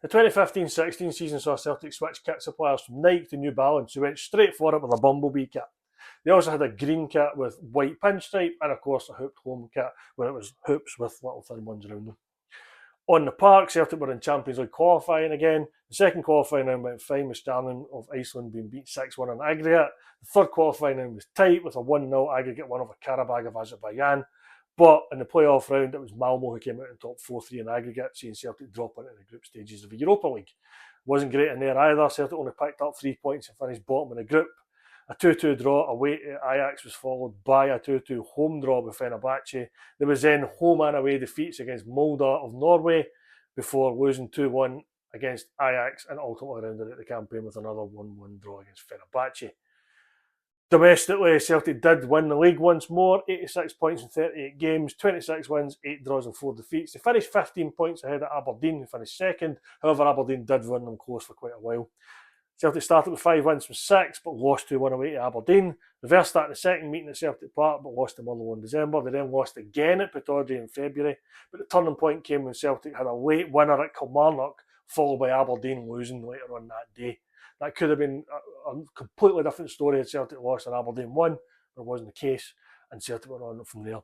The 2015-16 season saw Celtic switch kit suppliers from Nike to New Balance, who went straight for it with a Bumblebee kit. They also had a green kit with white pinstripe and, of course, a hooped home kit where it was hoops with little thin ones around them. On the park, Celtic were in Champions League qualifying again. The second qualifying round went fine with Stjarnan of Iceland being beat 6-1 on aggregate. The third qualifying round was tight with a 1-0 aggregate win over Karabag of Azerbaijan. But in the playoff round, it was Malmo who came out in top 4-3 in aggregate, seeing Celtic drop into the group stages of the Europa League. Wasn't great in there either. Celtic only picked up 3 points and finished bottom of the group. A 2-2 draw away to Ajax was followed by a 2-2 home draw with Fenerbahce. There was then home and away defeats against Molde of Norway before losing 2-1 against Ajax and ultimately rounded out the campaign with another 1-1 draw against Fenerbahce. Domestically, Celtic did win the league once more, 86 points in 38 games, 26 wins, 8 draws and 4 defeats. They finished 15 points ahead of Aberdeen, who finished second. However, Aberdeen did run them close for quite a while. Celtic started with 5 wins from 6, but lost 2-1 away to Aberdeen. Reversed that in the second meeting at Celtic Park, but lost to Motherwell in December. They then lost again at Pittodrie in February. But the turning point came when Celtic had a late winner at Kilmarnock, followed by Aberdeen losing later on that day. That could have been a completely different story had Celtic lost and Aberdeen won, but it wasn't the case, and Celtic went on from there.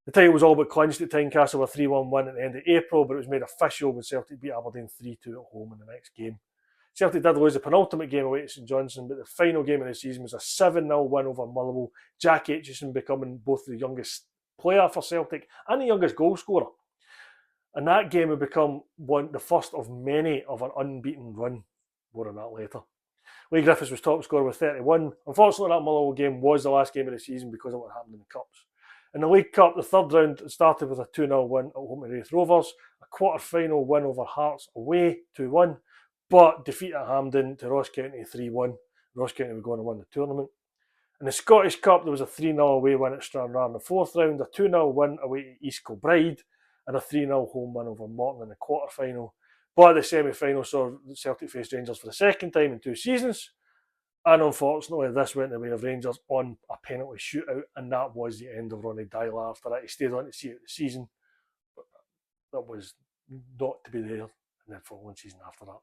The title was all but clinched at Tynecastle with a 3-1 win at the end of April, but it was made official when Celtic beat Aberdeen 3-2 at home in the next game. Celtic did lose the penultimate game away to St Johnstone, but the final game of the season was a 7-0 win over Motherwell, Jack Aitchison becoming both the youngest player for Celtic and the youngest goal scorer. And that game would become the first of many of an unbeaten run. More on that later. Lee Griffiths was top scorer with 31. Unfortunately, that Motherwell game was the last game of the season because of what happened in the Cups. In the League Cup, the third round started with a 2-0 win at home to Raith Rovers, a quarter-final win over Hearts away, 2-1, but defeat at Hampden to Ross County 3-1. Ross County were going to win the tournament. In the Scottish Cup, there was a 3-0 away win at Stranraer in the fourth round, a 2-0 win away to East Kilbride, and a 3-0 home win over Morton in the quarter-final. But the semi-final saw Celtic face Rangers for the second time in 2 seasons. And unfortunately, this went the way of Rangers on a penalty shootout, and that was the end of Ronny Deila after that. He stayed on to see out the season, but that was not to be there in the following season after that.